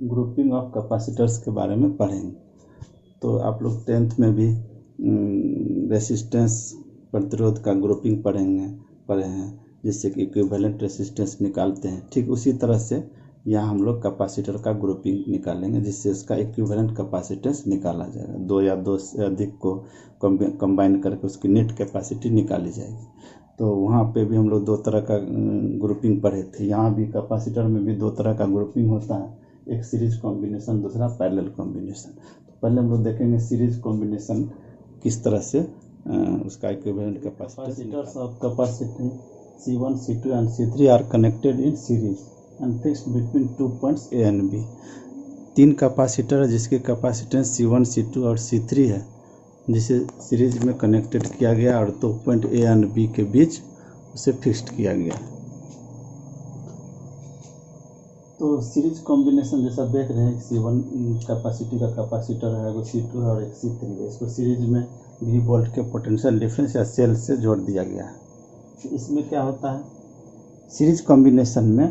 Grouping of capacitors के बारे में पढ़ेंगे। तो आप लोग 10th में भी रेसिस्टेंस प्रतिरोध का ग्रुपिंग पढ़े हैं, जिससे कि इक्विवेलेंट रेसिस्टेंस निकालते हैं। ठीक उसी तरह से यहाँ हम लोग कैपेसिटर का ग्रुपिंग निकालेंगे, जिससे इसका इक्विवेलेंट कैपेसिटेंस निकाला जाएगा। दो या दो से अधिक को कंबाइन करके उसकी नेट कैपेसिटी निकाली जाएगी। तो वहाँ पे भी हम लोग दो तरह का ग्रुपिंग पढ़े थे। यहाँ भी कैपेसिटर में भी दो तरह का ग्रुपिंग होता है, एक सीरीज कॉम्बिनेशन, दूसरा पैरेलल कॉम्बिनेशन। तो पहले हम लोग देखेंगे सीरीज कॉम्बिनेशन किस तरह से उसका equivalent capacitance of capacity C1, C2 and C3 are connected in series and fixed between 2 points A and B। 3 capacitor है जिसके कैपेसिटेंस C1, C2 और C3 है, जिसे सीरीज में कनेक्टेड किया गया और 2 पॉइंट A और B के बीच उसे फिक्स्ड किया गया। तो सीरीज कॉम्बिनेशन जैसा देख रहे हैं, C1 कैपेसिटी का कैपेसिटर है, एगो C2 है और एक C3 है। इसको सीरीज में V वोल्ट के पोटेंशियल डिफरेंस या सेल से जोड़ दिया गया है। इसमें क्या होता है, सीरीज कॉम्बिनेशन में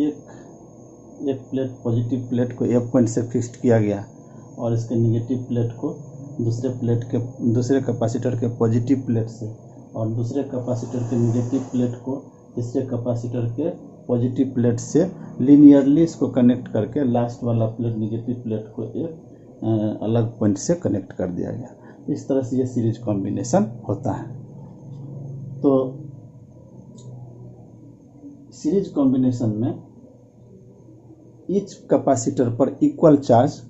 एक प्लेट, पॉजिटिव प्लेट को एक पॉइंट से फिक्स्ड किया गया और इसके नेगेटिव प्लेट को दूसरे कैपेसिटर के पॉजिटिव प्लेट से, और दूसरे कैपेसिटर के नेगेटिव प्लेट को तीसरे कैपेसिटर के पॉजिटिव प्लेट से लीनियरली इसको कनेक्ट करके लास्ट वाला प्लेट, नेगेटिव प्लेट को एक अलग पॉइंट से कनेक्ट कर दिया गया। इस तरह से ये सीरीज कॉम्बिनेशन होता है। तो सीरीज कॉम्बिनेशन में ईच कैपेसिटर पर इक्वल चार्ज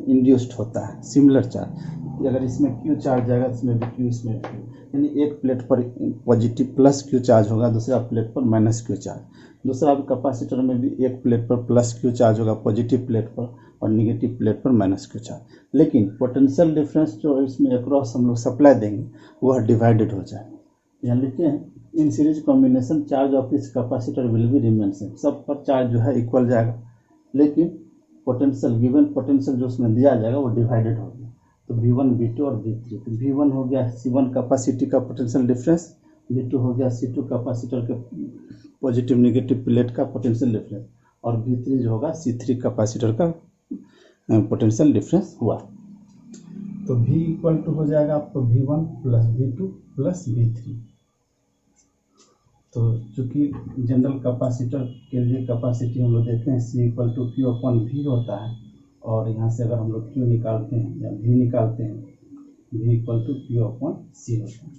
इंड्यूस्ड होता है, सिमिलर चार्ज। अगर इसमें Q चार्ज जाएगा, इसमें भी Q, इसमें भी Q, यानी एक प्लेट पर पॉजिटिव प्लस Q चार्ज होगा, दूसरा प्लेट पर माइनस Q चार्ज। दूसरा कैपेसिटर में भी एक प्लेट पर प्लस Q चार्ज होगा पॉजिटिव प्लेट पर, और निगेटिव प्लेट पर माइनस Q चार्ज। लेकिन पोटेंशियल डिफरेंस जो इसमें अक्रॉस हम लोग सप्लाई देंगे वह डिवाइडेड हो जाएगा। यहाँ लिखे हैं, in series combination charge of each capacitor will be remain same. सब पर चार्ज जो है इक्वल जाएगा, लेकिन पोटेंशियल, गिवन पोटेंशियल जो उसमें दिया जाएगा वो डिवाइडेड हो गया। तो V1, V2 और V3। तो V1 हो गया C1 कैपेसिटी का पोटेंशियल डिफरेंस, V2 हो गया C2 कैपेसिटर के पॉजिटिव नेगेटिव प्लेट का पोटेंशियल डिफरेंस, और V3 जो होगा C3 कैपेसिटर का पोटेंशियल डिफरेंस हुआ। तो V इक्वल टू हो जाएगा आपको V1 plus V2 plus V3। तो चूँकि जनरल कैपेसिटर के लिए कैपेसिटी हम लोग देखते हैं C equal to Q upon V होता है, और यहाँ से अगर हम लोग Q निकालते हैं या V निकालते हैं, V equal to Q upon C होता है।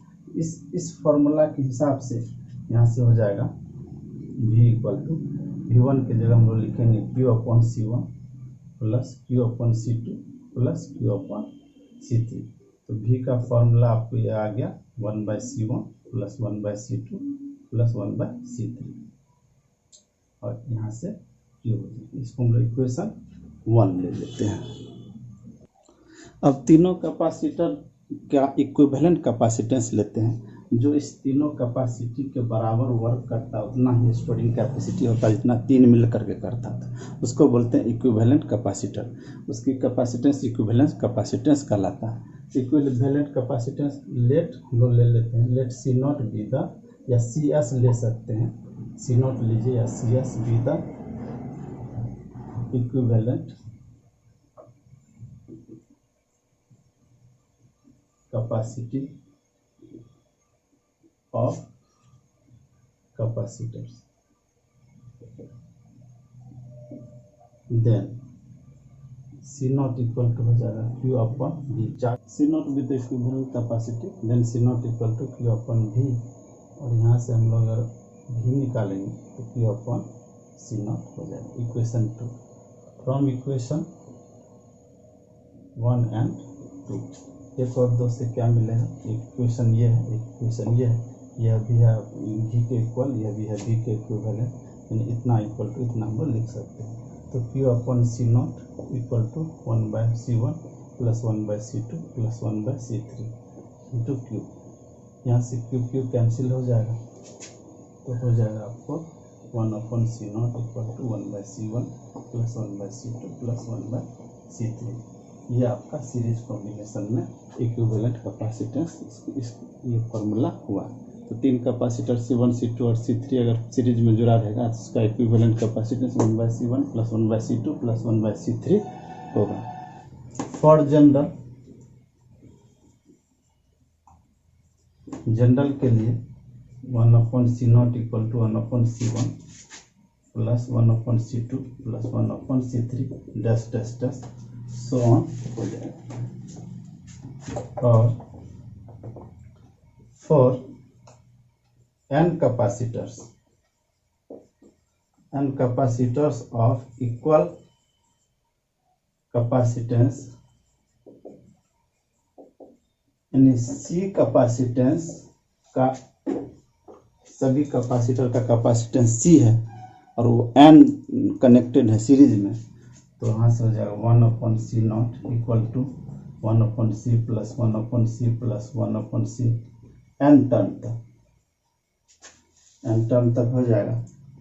इस फॉर्मूला के हिसाब से यहाँ से हो जाएगा V इक्वल टू V1 के जगह हम लोग लिखेंगे Q upon C1 plus Q upon C2 plus Q upon C3। तो V का फॉर्मूला आपको ये आ गया 1/C1 plus 1/C2 plus 1/C3, और यहाँ से Q हो जाएगा। इसको हम लोग इक्वेशन 1 ले लेते हैं। अब तीनों कैपेसिटर का इक्विवेलेंट कैपेसिटेंस लेते हैं। जो इस तीनों कैपेसिटी के बराबर वर्क करता है उतना ही स्टोरिंग कैपेसिटी होता है, जितना 3 मिल करके करता था, उसको बोलते हैं इक्विवेलेंट कैपेसिटर। उसकी कैपेसिटेंस इक्विवेलेंस कैपेसिटेंस कहलाता है। इक्विवेलेंट कैपेसिटेंस लेट हम लोग ले लेते हैं, लेट C0 बी द, या CS ले सकते हैं, C0 लीजिए या CS be the equivalent capacity of capacitors. Then C0 equal to हो जाएगा Q upon V। C0 with equivalent capacity, then C0 equal to Q upon V, और यहाँ से हम लोग अगर V निकालेंगे तो Q अपॉन C0 हो जाएगा। Equation 2 from equation 1 and 2। 1 और 2 से क्या मिलेगा, एक इक्वेशन ये है, एक इक्वेशन ये है, यह भी है V के इक्वल, यह भी है V के इक्विवेलेंट, यानी इतना इक्वल टू इतना हम लोग लिख सकते हैं। तो Q upon C0 equal to 1/C1 plus 1/C2 plus 1/C3 into Q। यहाँ से Q कैंसिल हो जाएगा, तो हो जाएगा आपको 1/C0 equal to 1/C1 plus 1/C2 plus 1/C3। ये आपका सीरीज कॉम्बिनेशन में इक्विवेलेंट कैपेसिटेंस ये फॉर्मूला हुआ। तो तीन कैपेसिटर C1 C2 और C3 अगर सीरीज में जुड़ा रहेगा तो उसका equivalent capacitance 1/C1 + 1/C2 + 1/C3 होगा। फॉर जनरल के लिए 1/C0 = 1/C1 + 1/C2 + 1/C3 dash dash dash so on हो जाएगा। और for n capacitors of equal capacitance, यानी C कैपेसिटेंस का सभी कैपेसिटर का कैपेसिटेंस C है और वो n कनेक्टेड है सीरीज में, तो यहाँ से हो जाएगा 1/C0 = 1/C + 1/C + 1/C n term तक हो जाएगा।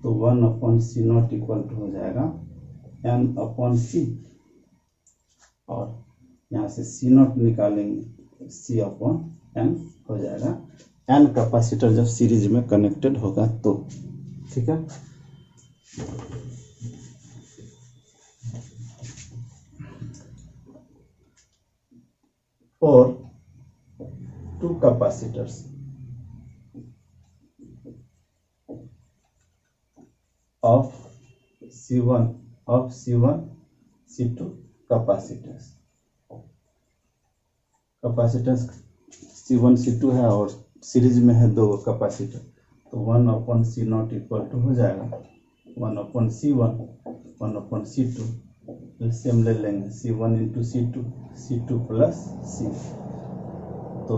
तो 1/C0 = हो जाएगा n/C, और यहाँ से C0 निकालेंगे C/n हो जाएगा। n कैपेसिटर जब सीरीज में कनेक्टेड होगा तो, ठीक है। और 2 capacitors of C1 C2 capacitors C1 C2 है और सीरीज में है 2 कैपेसिटर, तो 1/C0 = हो जाएगा 1/C1 1/C2, एलसीएम ले लेंगे C1 × C2 C2 + C, तो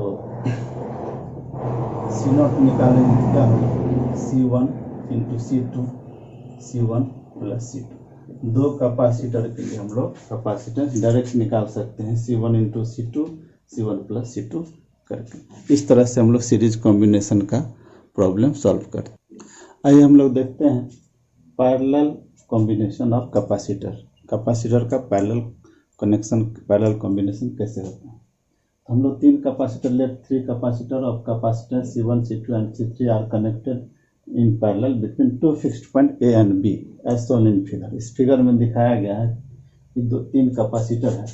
C0 निकालेंगे क्या होगा C1 × C2 C1 + C2। 2 capacitor के लिए हम लोग कैपेसिटेंस डायरेक्ट निकाल सकते हैं C1 × C2 C1 + C2 करके। इस तरह से हम लोग सीरीज कॉम्बिनेशन का प्रॉब्लम सॉल्व करते हैं। आइए हम लोग देखते हैं पैरेलल कॉम्बिनेशन ऑफ कैपेसिटर का पैरेलल कॉम्बिनेशन कैसे होता है। हम लोग 3 capacitor let 3 capacitor of capacitor C1 C2 and C3 are connected in parallel between 2 fixed point A and B as shown in figure. इस फिगर में दिखाया गया है कि 3 कैपेसिटर है,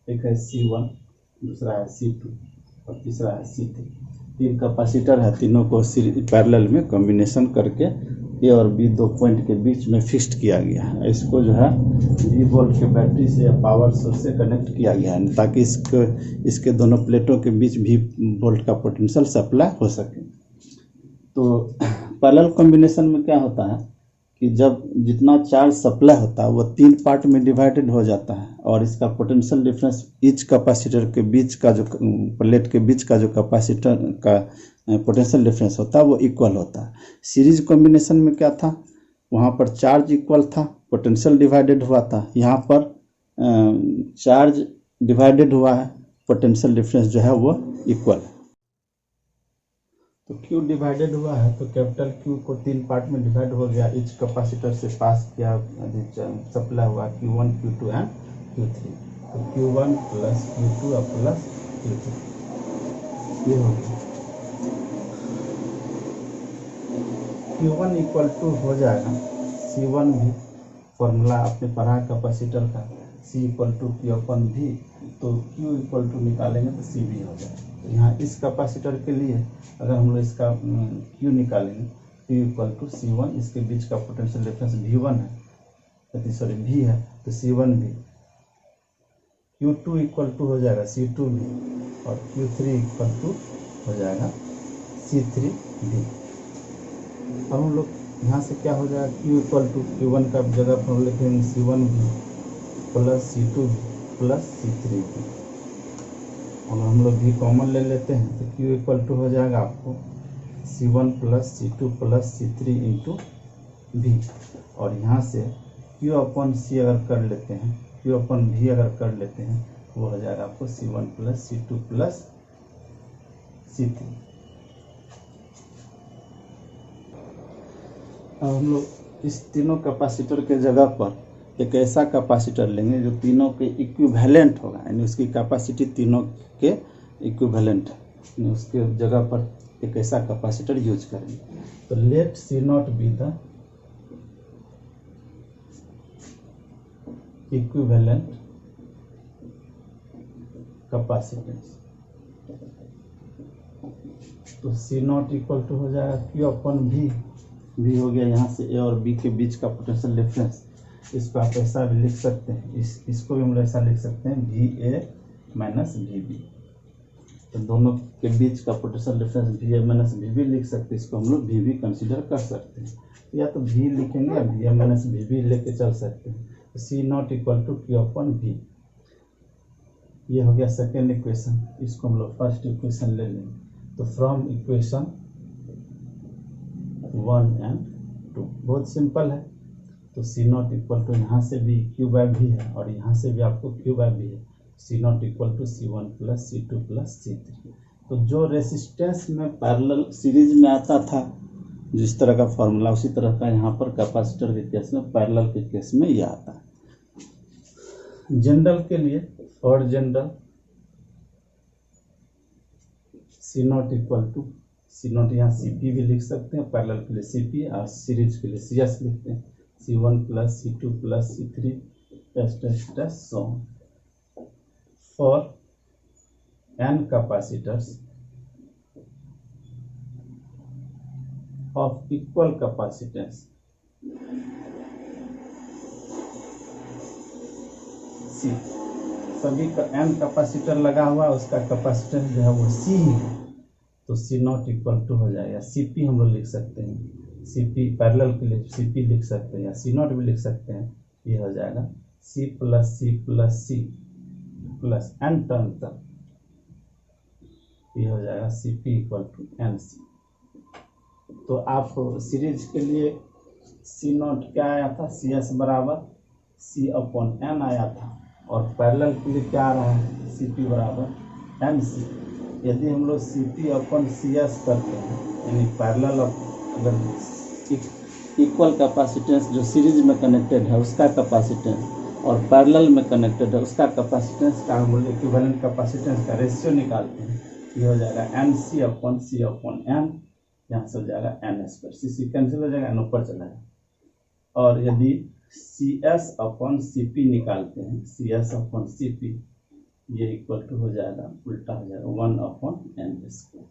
एक है C1, दूसरा है C2 और तीसरा है C3। 3 कैपेसिटर है, तीनों को पैरेलल में कॉम्बिनेशन करके A और B 2 पॉइंट के बीच में फिक्स्ड किया गया है। इसको जो है 20 वोल्ट के बैटरी से या पावर सोर्स से कनेक्ट किया गया है ताकि इसके दोनों प्लेटों के बीच भी वोल्ट का पोटेंशियल सप्लाई हो सके। तो पैरेलल कॉम्बिनेशन में क्या होता है कि जब जितना चार्ज सप्लाई होता है वो 3 पार्ट में डिवाइडेड हो जाता है और इसका पोटेंशियल डिफरेंस ईच कैपेसिटर के बीच का जो प्लेट के बीच का जो कैपेसिटर का पोटेंशियल डिफरेंस होता है वो इक्वल होता है। सीरीज कॉम्बिनेशन में क्या था, वहाँ पर चार्ज इक्वल था, पोटेंशियल डिवाइडेड हुआ था। यहाँ पर चार्ज डिवाइडेड हुआ है, पोटेंशियल डिफरेंस जो है वो इक्वल है। तो Q डिवाइडेड हुआ है तो कैपिटल Q को 3 पार्ट में डिवाइड हो गया। इच कैपेसिटर से पास किया सप्लाई हुआ Q1 Q2 एंड Q3, तो Q1 + Q2 + Q3 ये हो गया। Q1 = हो जाएगा C1 भी, फॉर्मूला आपने पढ़ा कैपेसिटर का C = Q/V, तो Q = निकालेंगे तो C भी हो जाएगा। तो यहाँ इस कैपेसिटर के लिए अगर हम लोग इसका Q निकालेंगे Q = C1, इसके बीच का पोटेंशियल डिफरेंस V1 है, V है, तो C1 भी। Q2 = हो जाएगा C2 भी और Q3 = हो जाएगा C3 भी। अब हम लोग यहाँ से क्या हो जाएगा Q = Q1 का जगह पर हम लिखेंगे C1 भी + C2 भी + C3 भी। और हम लोग भी कॉमन ले लेते हैं तो Q = हो जाएगा आपको C1 + C2 + C3 × V, और यहाँ से Q/C अगर कर लेते हैं, Q/V अगर कर लेते हैं वो हो जाएगा आपको C1 + C2 + C3। अब हम लोग इस तीनों कैपेसिटर के जगह पर एक ऐसा कैपेसिटर लेंगे जो तीनों के इक्विवेलेंट होगा, यानी उसकी कैपेसिटी तीनों के इक्विवेलेंट है। उसके जगह पर एक ऐसा कैपेसिटर यूज करेंगे। तो let see not be the equivalent capacitance. तो सी नॉट इक्वल टू हो जाएगा क्यू अपन वी। वी हो गया यहाँ से ए और बी के बीच का पोटेंशियल डिफरेंस। इसको आप ऐसा भी लिख सकते हैं, इसको भी हम लोग ऐसा लिख सकते हैं V A minus V B. तो दोनों के बीच का potential difference V A minus V B लिख सकते हैं। इसको हम लोग वी बी कंसिडर कर सकते हैं। या तो वी लिखेंगे या V A minus V B लेके चल सकते हैं। तो C not equal to Q upon V. ये हो गया सेकेंड इक्वेशन। इसको हम लोग फर्स्ट इक्वेशन ले लेंगे। तो फ्रॉम इक्वेशन 1 एंड 2 बहुत सिंपल है। तो सी नॉट इक्वल टू यहाँ से भी क्यू बाय वी है और यहाँ से भी आपको क्यू बाय वी है। C not equal to C1 plus C2 plus C3। तो जो रेसिस्टेंस में पैरेलल सीरीज में आता था जिस तरह का फॉर्मूला, उसी तरह का यहाँ पर कैपेसिटर के केस में, पैरेलल के केस में यह आता है। जनरल के लिए और general C not equal to C naught यहाँ CP भी लिख सकते हैं, पैरेलल के लिए CP और सीरीज के लिए CS लिखते हैं। C1 plus C2 plus C3 so for n capacitors of equal capacitance C। सभी का n कैपेसिटर लगा हुआ, उसका कैपेसिटेंस जो है वो C है। तो सी नॉट इक्वल टू हो जाएगा CP। हम लोग लिख सकते हैं CP, पैरेलल के लिए CP लिख सकते हैं या सी नॉट भी लिख सकते हैं। ये हो जाएगा C plus C plus C plus n term तक। ये हो जाएगा CP इक्वल टू NC। तो आप सीरीज के लिए सी नॉट क्या आया था, CS बराबर C अपॉन N आया था। और पैरेलल के लिए क्या आ रहा है, CP बराबर NC। यदि हम लोग CP अपॉन CS करते हैं, यानी पैरेलल अगर इक्वल कैपेसिटेंस जो सीरीज में कनेक्टेड है उसका कैपेसिटेंस और पैरेलल में कनेक्टेड है उसका कैपेसिटेंस का हम लोग इक्विवेलेंट कैपेसिटेंस का रेशियो निकालते हैं। ये हो जाएगा NC upon C upon N। यहाँ से हो जाएगा N स्क्वायर, CC कैंसिल हो जाएगा, N ऊपर चला जाएगा। और यदि CS अपॉन CP निकालते हैं, CS अपॉन CP, ये इक्वल टू हो जाएगा, उल्टा हो जाएगा 1 अपॉन N स्क्वायर।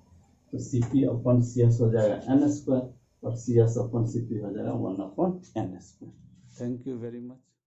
तो CP अपॉन CS हो जाएगा N स्क्वायर और CS अपॉन CP हो जाएगा 1 upon N square. Thank you very much.